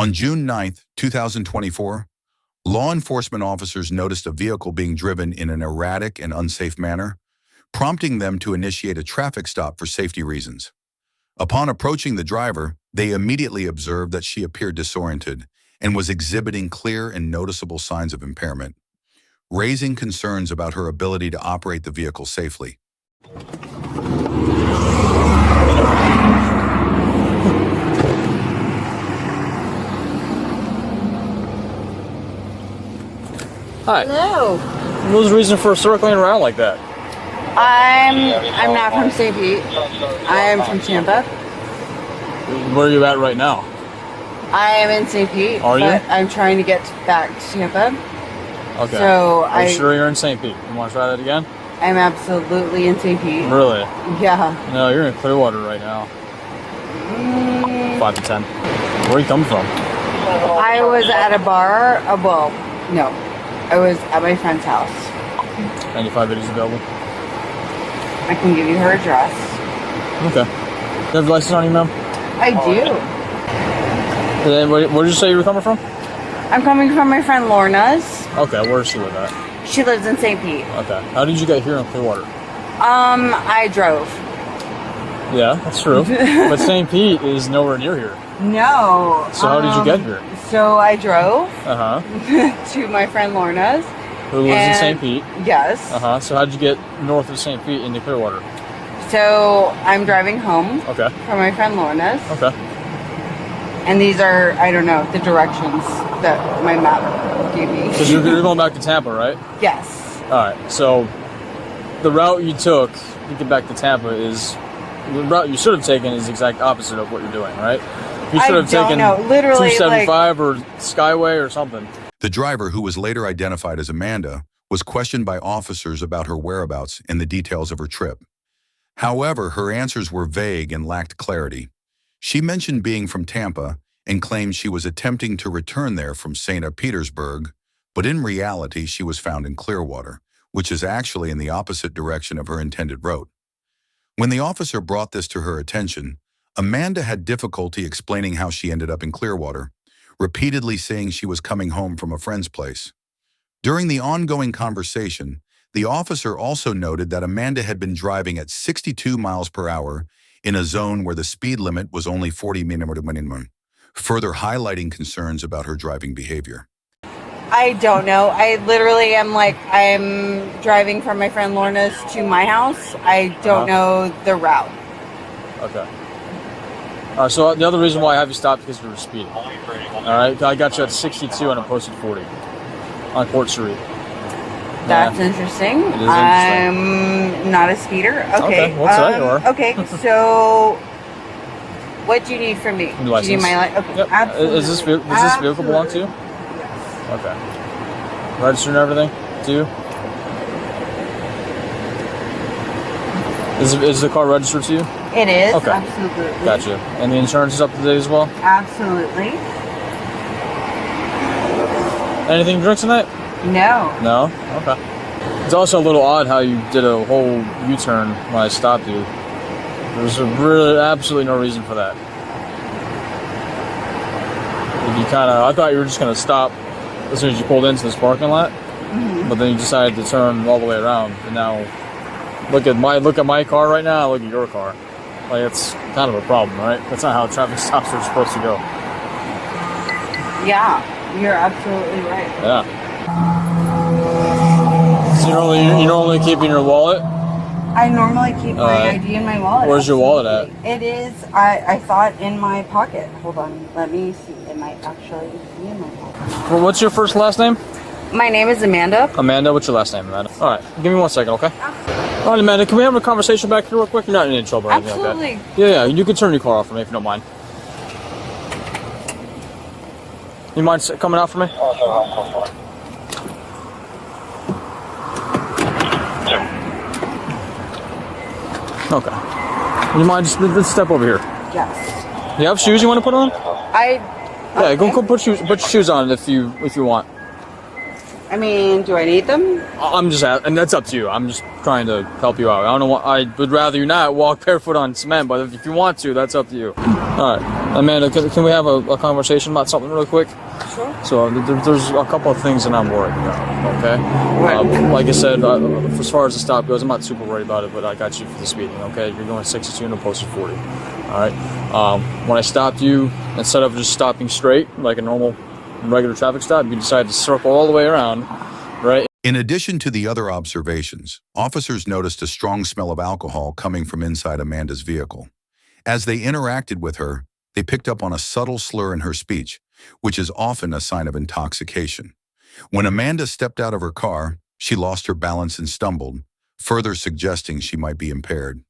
On June 9th, 2024, law enforcement officers noticed a vehicle being driven in an erratic and unsafe manner, prompting them to initiate a traffic stop for safety reasons. Upon approaching the driver, they immediately observed that she appeared disoriented and was exhibiting clear and noticeable signs of impairment, raising concerns about her ability to operate the vehicle safely. Hi. Hello. What was the reason for circling around like that? I'm not from St. Pete. I'm from Tampa. Where are you at right now? I am in St. Pete. Are you? But I'm trying to get back to Tampa. Okay. So Are you sure you're in St. Pete? You want to try that again? I'm absolutely in St. Pete. Really? Yeah. No, you're in Clearwater right now. 5 to 10. Where are you coming from? I was at a bar. No. I was at my friend's house. 95 videos available. I can give you her address. Okay. You have a license on you, ma'am? I do. And then where did you say you were coming from? I'm coming from my friend Lorna's. Okay, where does she live at? She lives in St. Pete. Okay. How did you get here in Clearwater? I drove. Yeah, that's true. But St. Pete is nowhere near here. No. So how did you get here? So I drove Uh-huh. to my friend Lorna's. Who lives in St. Pete? Yes. Uh-huh. So how'd you get north of St. Pete into Clearwater? So I'm driving home Okay. from my friend Lorna's. Okay. And these are, I don't know, the directions that my map gave me. Because you're going back to Tampa, right? Yes. All right. So the route you took to get back to Tampa is the route you should have taken is the exact opposite of what you're doing, right? You should have taken literally 275 or Skyway or something. The driver, who was later identified as Amanda, was questioned by officers about her whereabouts and the details of her trip. However, her answers were vague and lacked clarity. She mentioned being from Tampa and claimed she was attempting to return there from St. Petersburg, but in reality she was found in Clearwater, which is actually in the opposite direction of her intended route. When the officer brought this to her attention, Amanda had difficulty explaining how she ended up in Clearwater, repeatedly saying she was coming home from a friend's place. During the ongoing conversation, the officer also noted that Amanda had been driving at 62 miles per hour in a zone where the speed limit was only 40 minimum, further highlighting concerns about her driving behavior. I don't know. I literally am I'm driving from my friend Lorna's to my house. I don't know the route. Okay. All right, so the other reason why I have you stopped is because you were speeding. All right, I got you at 62 and I posted 40 on Port Street. That's interesting. It is interesting. I'm not a speeder. Okay. Well, today you are. Okay, so what do you need from me? Your license. Do you need my license? Okay, Yep. absolutely. Does this vehicle belong to you? Okay. Registered and everything to you? Is the car registered to you? It is. Okay. Absolutely. Gotcha. And the insurance is up to date as well? Absolutely. Anything to drink tonight? No. No? Okay. It's also a little odd how you did a whole U-turn when I stopped you. There was really absolutely no reason for that. I thought you were just going to stop as soon as you pulled into this parking lot, but then you decided to turn all the way around. And now, look at my car right now. Look at your car. Like, it's kind of a problem, right? That's not how traffic stops are supposed to go. Yeah, you're absolutely right. Yeah. So you're normally keeping your wallet? I normally keep my ID in my wallet. Where's your wallet at? It is, I thought in my pocket. Hold on, let me see. It might actually be in my pocket. Well, what's your first and last name? My name is Amanda. Amanda, what's your last name, Amanda? All right, give me 1 second, okay? All right, Amanda, can we have a conversation back here real quick? You're not in any trouble or anything Absolutely. like that. Yeah, you can turn your car off for me if you don't mind. You mind coming out for me? Okay. You mind just step over here? Yes. You have shoes you want to put on? Yeah, go put your shoes on if you want. I mean, do I need them? I'm just and that's up to you. I'm just trying to help you out. I don't know. I would rather you not walk barefoot on cement, but if you want to, that's up to you. All right. Amanda, can we have a conversation about something really quick? Sure. So there's a couple of things that I'm worried about, okay? What? Like I said, as far as the stop goes, I'm not super worried about it, but I got you for the speeding, okay? You're going 62 and opposed to 40, all right? When I stopped you, instead of just stopping straight, like a normal regular traffic stop, you decided to circle all the way around, right? In addition to the other observations, officers noticed a strong smell of alcohol coming from inside Amanda's vehicle. As they interacted with her, they picked up on a subtle slur in her speech, which is often a sign of intoxication. When Amanda stepped out of her car, she lost her balance and stumbled, further suggesting she might be impaired.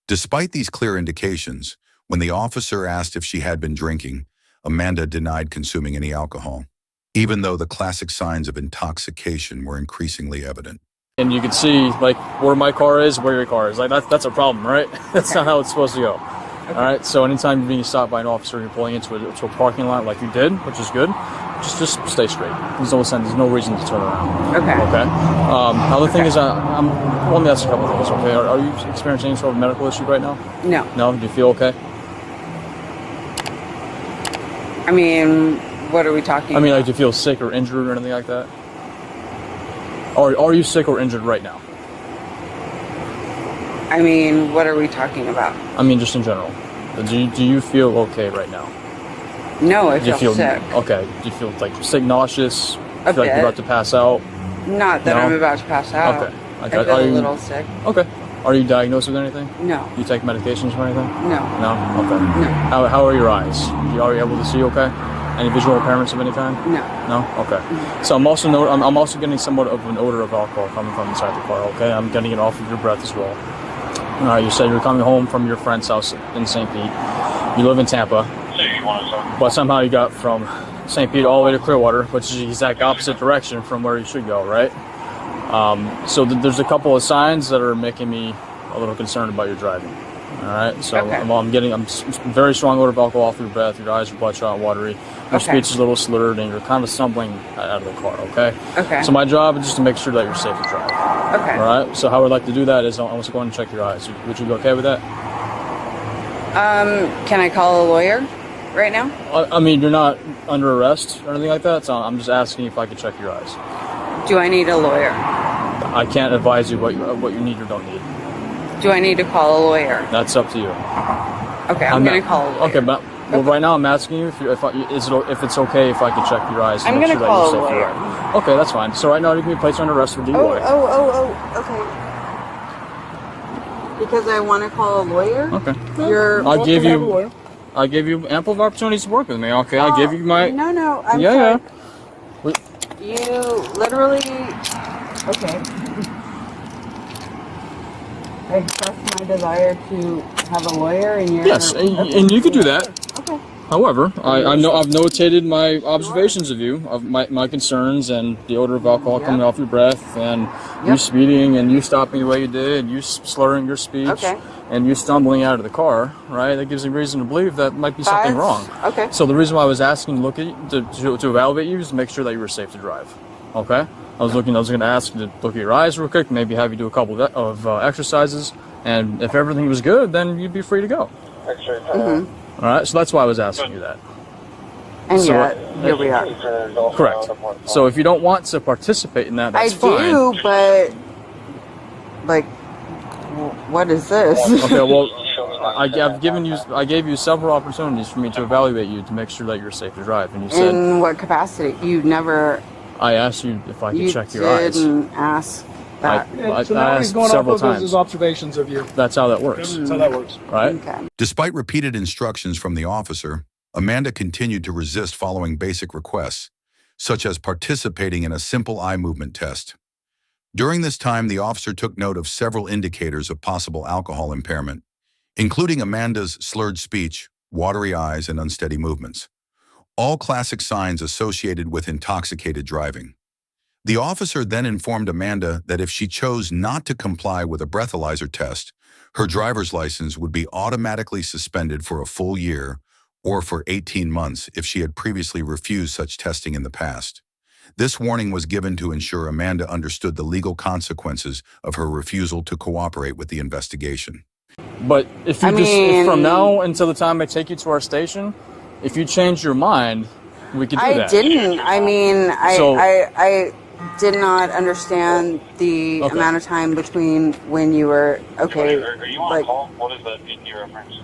Despite these clear indications, when the officer asked if she had been drinking, Amanda denied consuming any alcohol, even though the classic signs of intoxication were increasingly evident. And you can see, like, where my car is, where your car is. Like, that's a problem, right? That's not how it's supposed to go. Okay. All right, so anytime you're being stopped by an officer, you're pulling into a parking lot like you did, which is good, just stay straight. There's no reason to turn around. Okay. Okay. Other thing is, let me ask a couple things, okay? Are you experiencing any sort of medical issue right now? No. No? Do you feel okay? I mean, what are we talking I mean, about? like, do you feel sick or injured or anything like that? Or are you sick or injured right now? I mean, what are we talking about? I mean, just in general. Do you feel okay right now? No, I Do you feel sick. Okay. Do you feel like sick, nauseous? A Feel like bit. you're about to pass out? Not that No? I'm about to pass out. Okay. I feel a little sick. Okay. Are you diagnosed with anything? No. Do you take medications or anything? No. No? Okay. No. How are your eyes? Are you able to see okay? Any visual impairments of any kind? No. No? Okay. So I'm also getting somewhat of an odor of alcohol coming from inside the car, okay? I'm getting it off of your breath as well. You said you're coming home from your friend's house in St. Pete. You live in Tampa. But somehow you got from St. Pete all the way to Clearwater, which is the exact opposite direction from where you should go, right? So there's a couple of signs that are making me a little concerned about your driving. All right, so Okay. I'm getting very strong odor of alcohol off your breath. Your eyes are bloodshot and watery. Your Okay. speech is a little slurred, and you're kind of stumbling out of the car. Okay. Okay. So my job is just to make sure that you're safe to drive. Okay. All right. So how I'd like to do that is I want to go ahead and check your eyes. Would you be okay with that? Can I call a lawyer right now? I mean, you're not under arrest or anything like that. So I'm just asking if I could check your eyes. Do I need a lawyer? I can't advise you what you need or don't need. Do I need to call a lawyer? That's up to you. Okay, I'm going to call a lawyer. Okay, but right now I'm asking you if it's okay if I could check your eyes. I'm going gonna to call a safe to lawyer. drive. Okay, that's fine. So right now you can be placed under arrest for DUI. Okay. Because I want to call a lawyer? Okay. I gave you ample opportunities to work with me. Okay, I give you my. No, I'm Yeah. sorry. You literally... Okay. I expressed my desire to have a lawyer and you're... Yes, and you could do that. Okay. However, I've notated my observations of you, of my concerns, and the odor of alcohol coming off your breath, and you speeding, and you stopping the way you did, and you slurring your speech, and you stumbling out of the car. Right? That gives me reason to believe that might be something wrong. Okay. So the reason why I was asking to look at you, to evaluate you is to make sure that you were safe to drive. Okay. I was going to ask you to look at your eyes real quick, maybe have you do a couple of exercises, and if everything was good, then you'd be free to go. All right, so that's why I was asking you that. And yet, here we are. Correct. So if you don't want to participate in that, that's fine. I do, but like, what is this? Okay, well, I gave you several opportunities for me to evaluate you to make sure that you're safe to drive, and you said. In what capacity? You never. I asked you if I could check your eyes. You didn't ask that. So now he's going several off of times. his observations of you. That's how that works. That's how that works. Right? Okay. Despite repeated instructions from the officer, Amanda continued to resist following basic requests, such as participating in a simple eye movement test. During this time, the officer took note of several indicators of possible alcohol impairment, including Amanda's slurred speech, watery eyes, and unsteady movements, all classic signs associated with intoxicated driving. The officer then informed Amanda that if she chose not to comply with a breathalyzer test, her driver's license would be automatically suspended for a full year or for 18 months if she had previously refused such testing in the past. This warning was given to ensure Amanda understood the legal consequences of her refusal to cooperate with the investigation. But if you if from now until the time I take you to our station, if you change your mind, we could do that. I didn't. I mean, I did not understand the amount of time between when you were okay. Are you on call? What is the PT reference?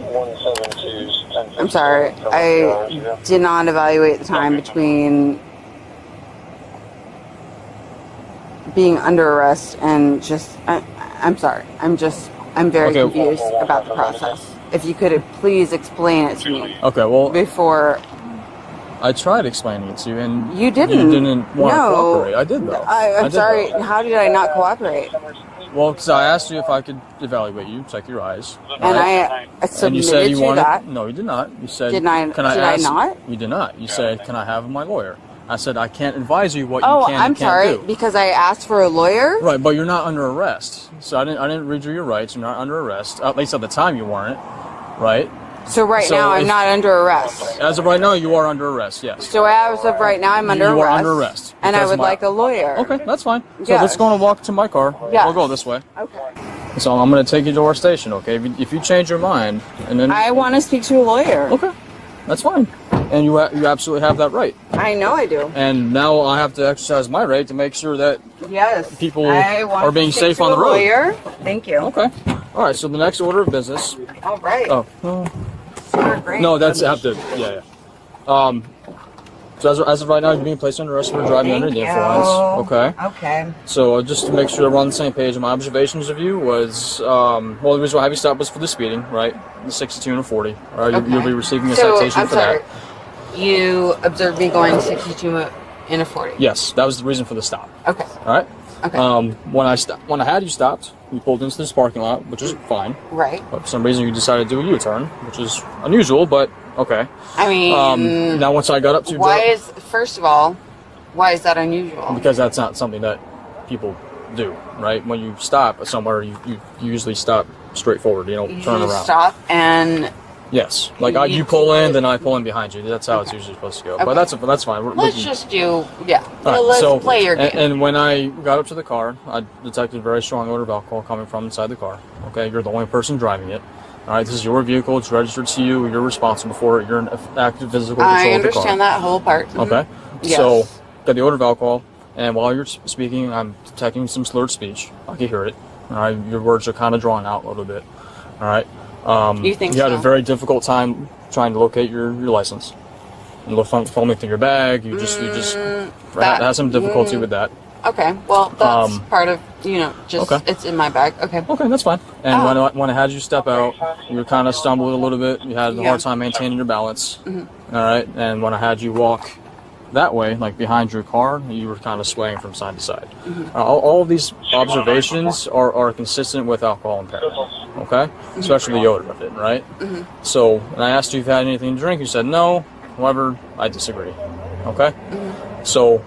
172's. I'm sorry. I did not evaluate the time between being under arrest and just. I'm sorry. I'm very confused about the process. If you could please explain it to me. Okay. Well, before. I tried explaining it to you, and you didn't. You didn't want to cooperate. I did, though. I'm sorry. How did I not cooperate? Well, because I asked you if I could evaluate you, check your eyes. And I submitted and you said you wanted that. No, you did not. You said, did I not? You did not. You said, can I have my lawyer? I said, I can't advise you what you can I'm and can't sorry, do. because I asked for a lawyer? Right, but you're not under arrest. So I didn't read you your rights. You're not under arrest. At least at the time you weren't, right? So now I'm not under arrest. As of right now, you are under arrest, yes. So as of right now, I'm under arrest. You are under arrest. And I would like a lawyer. Okay, that's fine. So let's go and walk to my car. Yes. We'll go this way. Okay. So I'm going to take you to our station, okay? If you change your mind, and then... I want to speak to a lawyer. Okay, that's fine. And you absolutely have that right. I know I do. And now I have to exercise my right to make sure that people are being safe on the road. Lawyer. Thank you. Okay. All right, so the next order of business... All right. Oh, Great. no, that's after. Yeah. So as of right now, you're being placed under arrest for driving under the influence. Okay. Okay. So just to make sure we're on the same page, my observations of you was, the reason why I have you stopped was for the speeding, right? The 62 and a 40. You'll be receiving a citation for that. You observed me going 62 and a 40. Yes, that was the reason for the stop. Okay. All right. Okay. When I had you stopped, we pulled into this parking lot, which is fine. Right. But for some reason, you decided to do a U-turn, which is unusual, but okay. I mean, now once I got up to first of all, why is that unusual? Because that's not something that people do, right? When you stop somewhere, you usually stop straight forward. You don't turn around. Stop and. Yes, like you pull in, then I pull in behind you. That's how it's usually supposed to go. Okay. But that's fine. Let's just do Right, let's play your game. And when I got up to the car, I detected a very strong odor of alcohol coming from inside the car. Okay, you're the only person driving it. All right, this is your vehicle. It's registered to you. You're responsible for it. You're in active physical control of the car. I understand that whole part. Mm-hmm. Okay, yes. So got the odor of alcohol, and while you're speaking, I'm detecting some slurred speech. I can hear it. All right, your words are kind of drawn out a little bit. All right. You think you had a very difficult time trying to locate your license. And fumbling through your bag. You just had some difficulty with that. Okay, well that's part of it's in my bag. Okay. Okay, that's fine. And when I had you step out, you kind of stumbled a little bit. You had a hard time maintaining your balance. Mm-hmm. All right, and when I had you walk that way, like behind your car, you were kind of swaying from side to side. Mm-hmm. All of these observations are consistent with alcohol impairment, okay? Mm-hmm. Especially the odor of it, right? Mm-hmm. So, when I asked you if you had anything to drink, you said no. However, I disagree, okay? Mm-hmm. So,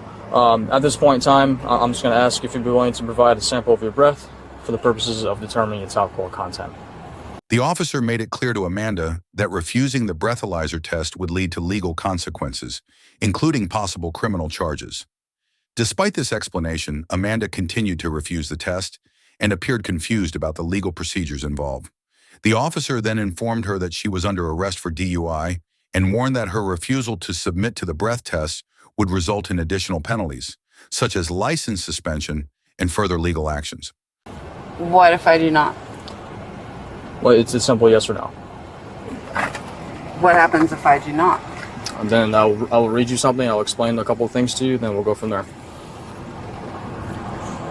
at this point in time, I'm just going to ask if you'd be willing to provide a sample of your breath for the purposes of determining its alcohol content. The officer made it clear to Amanda that refusing the breathalyzer test would lead to legal consequences, including possible criminal charges. Despite this explanation, Amanda continued to refuse the test and appeared confused about the legal procedures involved. The officer then informed her that she was under arrest for DUI and warned that her refusal to submit to the breath test would result in additional penalties, such as license suspension and further legal actions. What if I do not? Well, it's a simple yes or no. What happens if I do not? And then I'll read you something, I'll explain a couple of things to you, then we'll go from there.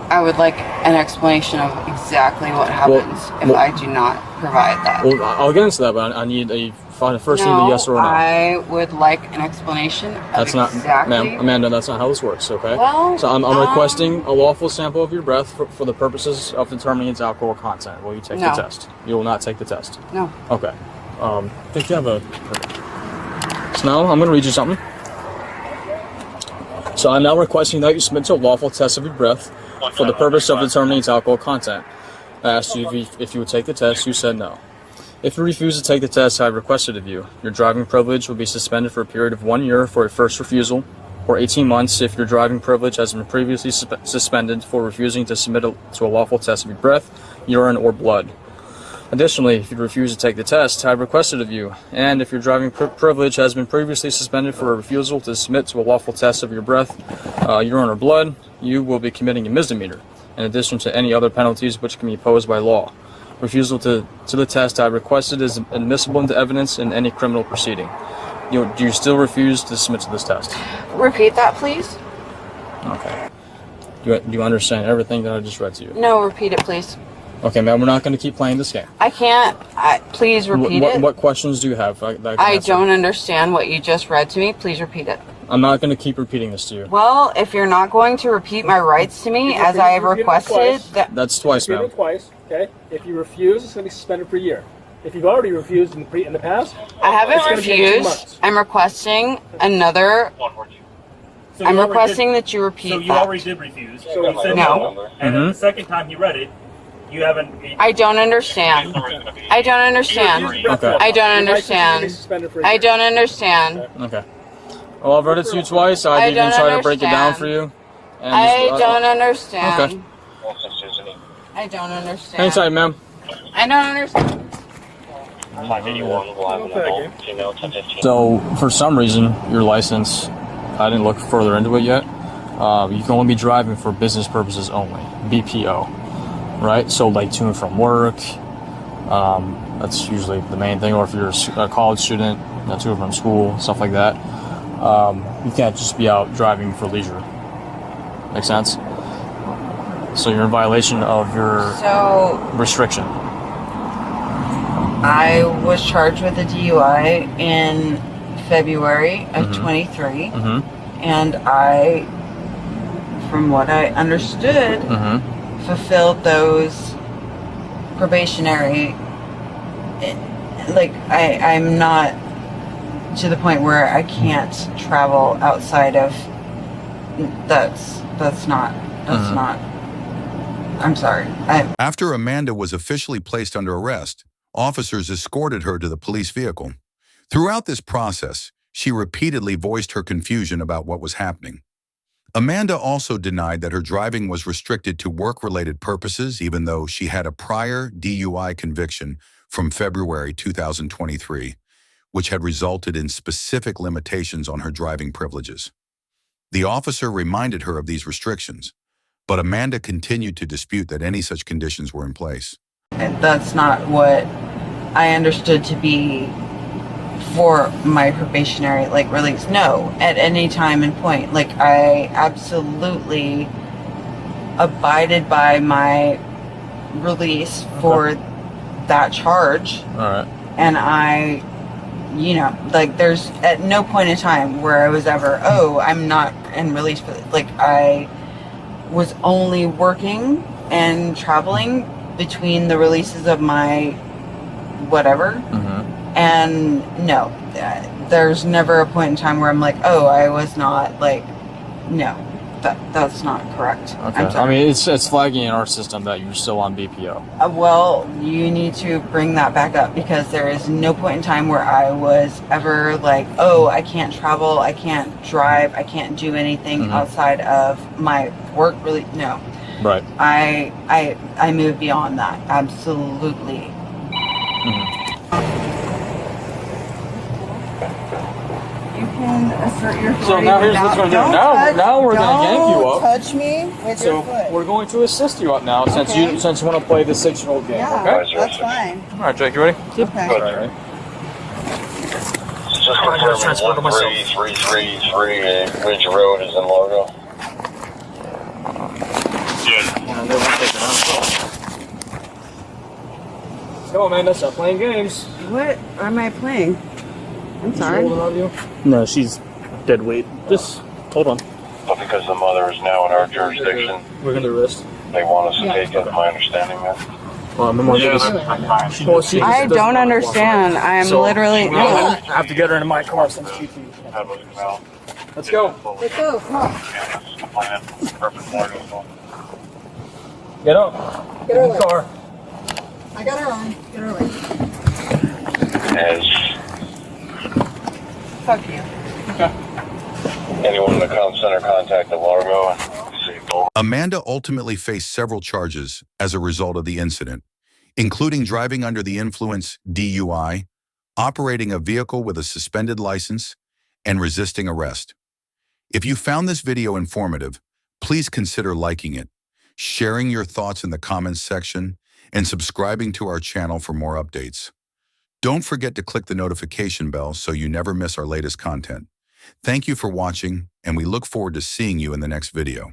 I would like an explanation of exactly what happens if I do not provide that. Well, I'll get into that, but I need first need a yes or a no. I would like an explanation of ma'am, Amanda, that's not how this works, okay? Well, so I'm requesting a lawful sample of your breath for the purposes of determining its alcohol content. Will you take the test? You will not take the test? No. Okay. I think you have a... So now I'm going to read you something. So I'm now requesting that you submit to a lawful test of your breath for the purpose of determining its alcohol content. I asked you if you would take the test. You said no. If you refuse to take the test I requested of you, your driving privilege will be suspended for a period of 1 year for a first refusal, or 18 months if your driving privilege has been previously suspended for refusing to submit to a lawful test of your breath, urine, or blood. Additionally, if you refuse to take the test I have requested of you, and if your driving privilege has been previously suspended for a refusal to submit to a lawful test of your breath, urine, or blood, you will be committing a misdemeanor, in addition to any other penalties which can be imposed by law. Refusal to the test I have requested is admissible into evidence in any criminal proceeding. Do you still refuse to submit to this test? Repeat that, please. Okay. Do you understand everything that I just read to you? No, repeat it, please. Okay, ma'am, we're not going to keep playing this game. I can't. Please repeat it. What questions do you have? I don't understand what you just read to me. Please repeat it. I'm not going to keep repeating this to you. Well, if you're not going to repeat my rights to me as I have requested, that's twice, ma'am. Twice, okay? If you refuse, it's going to be suspended for a year. If you've already refused in the past, I haven't it's gonna be 2 refused. months. I'm requesting another. So I'm you already requesting did, that you repeat So you that. already did refuse. So you said No. no. And then the second time you read it, you haven't. I don't understand. I don't understand. Okay. I don't Your license is gonna be understand. suspended for a I year. don't understand. Okay. Well, I've read it to you twice. I've I even don't tried to break it down understand. for you. And I just- don't understand. Okay. I don't understand. Hang tight, ma'am. I don't understand. So, for some reason, your license, I didn't look further into it yet. You can only be driving for business purposes only, BPO, right? So, like to and from work, that's usually the main thing. Or if you're a college student, to and from school, stuff like that. You can't just be out driving for leisure. Make sense? So you're in violation of your So restriction. I was charged with a DUI in February of 23, and I, from what I understood, fulfilled those probationary. Like I'm not to the point where I can't travel outside of. That's not. I'm sorry. After Amanda was officially placed under arrest, officers escorted her to the police vehicle. Throughout this process, she repeatedly voiced her confusion about what was happening. Amanda also denied that her driving was restricted to work-related purposes, even though she had a prior DUI conviction from February 2023, which had resulted in specific limitations on her driving privileges. The officer reminded her of these restrictions, but Amanda continued to dispute that any such conditions were in place. That's not what I understood to be for my probationary release. No, at any time and point. I absolutely abided by my release for that charge. All right. And I, there's at no point in time where I was ever, I'm not in release for I was only working and traveling between the releases of my whatever. And no, there's never a point in time where I'm I was not no, that's not correct. Okay. I mean, it's flagging in our system that you're still on BPO. Well, you need to bring that back up because there is no point in time where I was ever I can't travel, I can't drive, I can't do anything outside of my work. Really, no. Right. I moved beyond that. Absolutely. You can assert your authority. So now here's what's going to do. Now we're going to yank you up. Touch me with So your foot. we're going to assist you up now since you want to play the 6-year-old game. Yeah, Okay. that's fine. All right, Jake, you ready? Okay. All right. Just I gotta transfer to myself. 13333 Ridge Road is in Largo. And they won't take it out. Come on, man. Stop playing games. What am I playing? I'm sorry. Holding on to you? No, she's dead weight. Just hold on. But because the mother is now in our jurisdiction, We're going to wrist. they want us to take it. My understanding that. Well, I don't understand. I'm literally. I have to get her into my car since she Let's go. Let's go. Come on. Get up. Get her In the away. car. I got her on. Get her away. As Fuck you. Okay. Anyone in the comm center contact the Largo and see both. Amanda ultimately faced several charges as a result of the incident, including driving under the influence DUI, operating a vehicle with a suspended license, and resisting arrest. If you found this video informative, please consider liking it, sharing your thoughts in the comments section, and subscribing to our channel for more updates. Don't forget to click the notification bell so you never miss our latest content. Thank you for watching, and we look forward to seeing you in the next video.